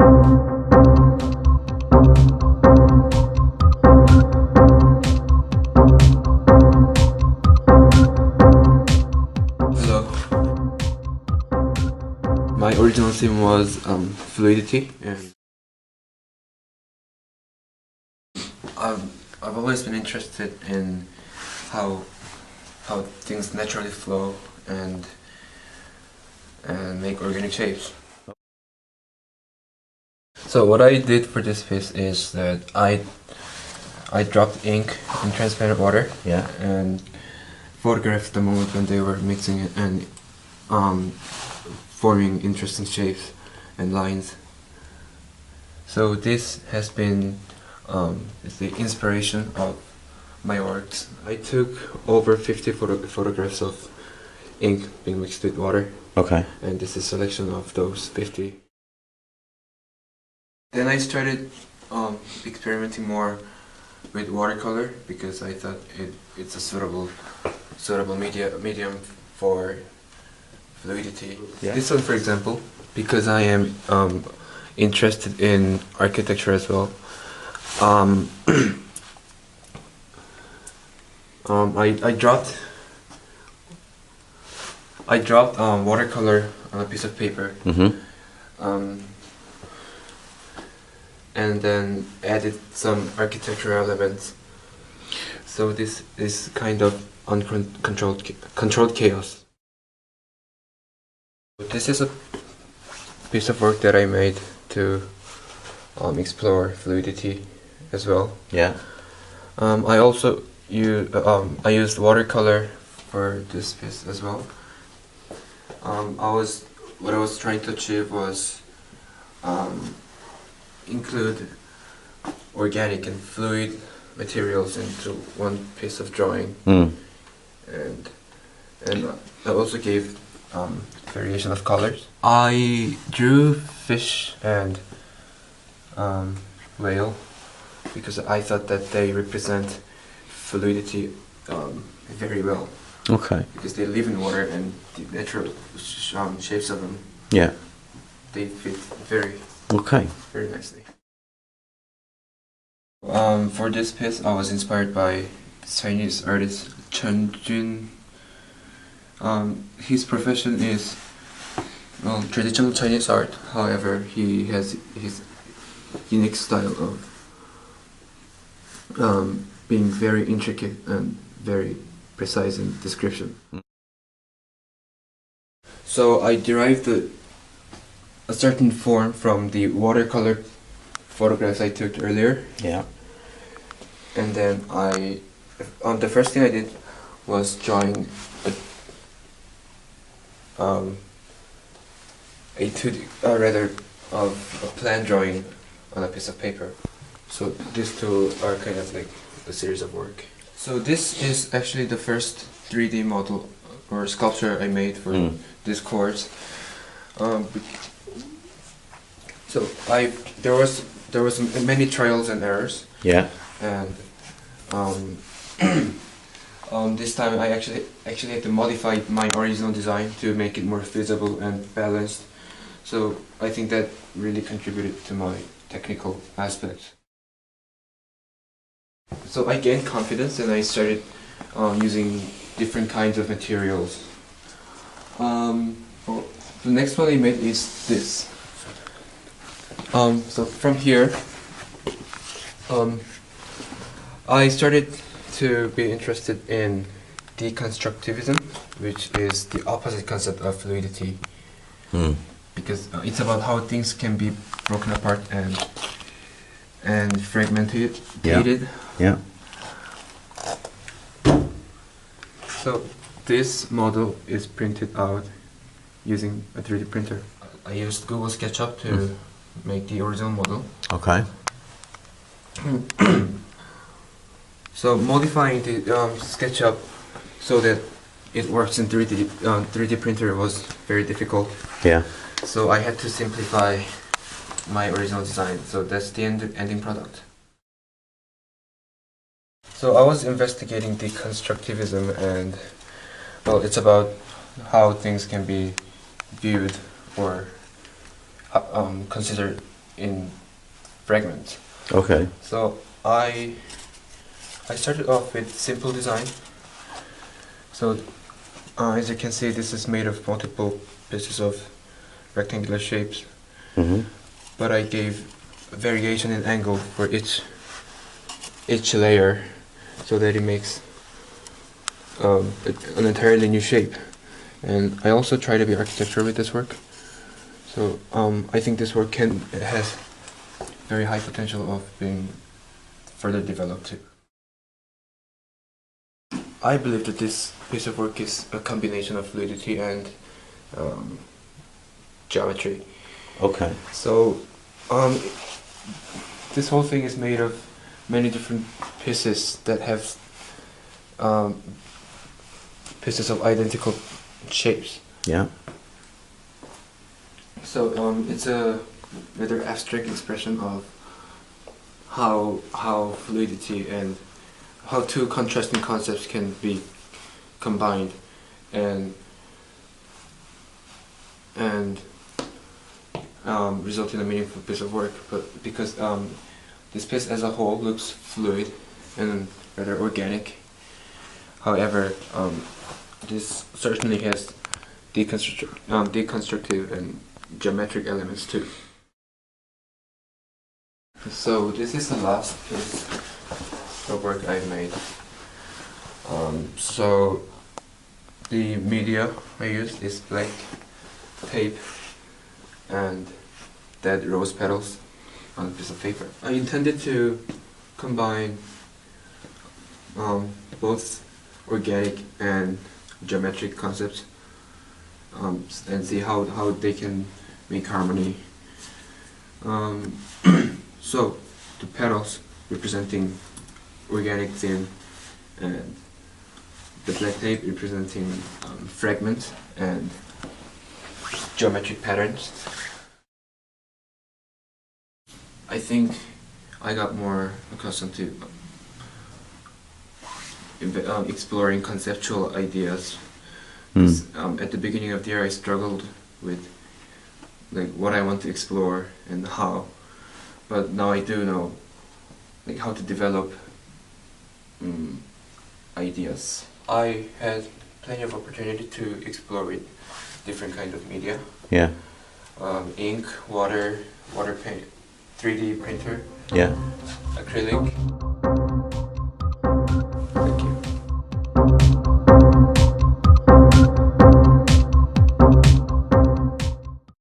Hello. My original theme was fluidity, and I've always been interested in how things naturally flow and make organic shapes. So what I did for this piece is that I dropped ink in transparent water, Yeah. and photographed the moment when they were mixing it and forming interesting shapes and lines. So this has been is the inspiration of my works. I took over 50 photographs of ink being mixed with water. Okay. And this is a selection of those 50. Then I started experimenting more with watercolor because I thought it's a suitable medium for fluidity. Yeah. This one, for example, because I am interested in architecture as well. I dropped watercolor on a piece of paper. Mm-hmm. And then added some architectural elements. So this is kind of controlled chaos. This is a piece of work that I made to explore fluidity as well. Yeah. I also used watercolor for this piece as well. What I was trying to achieve was include organic and fluid materials into one piece of drawing, and I also gave variation of colors. I drew fish and whale because I thought that they represent fluidity very well. Okay. Because they live in water and the natural shapes of them, Yeah. they fit very nicely. For this piece, I was inspired by Chinese artist Chen Jun. His profession is traditional Chinese art. However, he has his unique style of being very intricate and very precise in description. So I derived a certain form from the watercolor photographs I took earlier. Yeah. And then the first thing I did was drawing a plan drawing on a piece of paper. So these two are kind of like a series of work. So this is actually the first 3D model or sculpture I made for this course. So there was many trials and errors. Yeah. And this time I actually had to modify my original design to make it more feasible and balanced. So I think that really contributed to my technical aspects. So I gained confidence and I started using different kinds of materials. The next one I made is this. So from here, I started to be interested in deconstructivism, which is the opposite concept of fluidity. Because it's about how things can be broken apart and fragmented. Yeah. So this model is printed out using a 3D printer. I used Google SketchUp to make the original model. Okay. So modifying the SketchUp so that it works in 3D printer was very difficult. Yeah. So I had to simplify my original design. So that's the ending product. So I was investigating deconstructivism, and well, it's about how things can be viewed or considered in fragments. Okay. So I started off with simple design. So as you can see, this is made of multiple pieces of rectangular shapes. Mm-hmm. But I gave variation in angle for each layer, so that it makes an entirely new shape. And I also try to be architectural with this work. So I think this work has very high potential of being further developed too. I believe that this piece of work is a combination of fluidity and geometry. Okay. So this whole thing is made of many different pieces that have pieces of identical shapes. Yeah. So it's a rather abstract expression of how fluidity and how two contrasting concepts can be combined and result in a meaningful piece of work. But because this piece as a whole looks fluid and rather organic, however, this certainly has deconstructive and geometric elements too. So this is the last piece of work I've made. So the media I used is black tape and dead rose petals on a piece of paper. I intended to combine both organic and geometric concepts and see how they can make harmony. So the petals representing organic thin and the black tape representing fragments and geometric patterns. I think I got more accustomed to exploring conceptual ideas. At the beginning of the year I struggled with like what I want to explore and how, but now I do know like how to develop ideas. I had plenty of opportunity to explore with different kind of media. Yeah. Ink, water paint, 3D printer, Yeah. acrylic.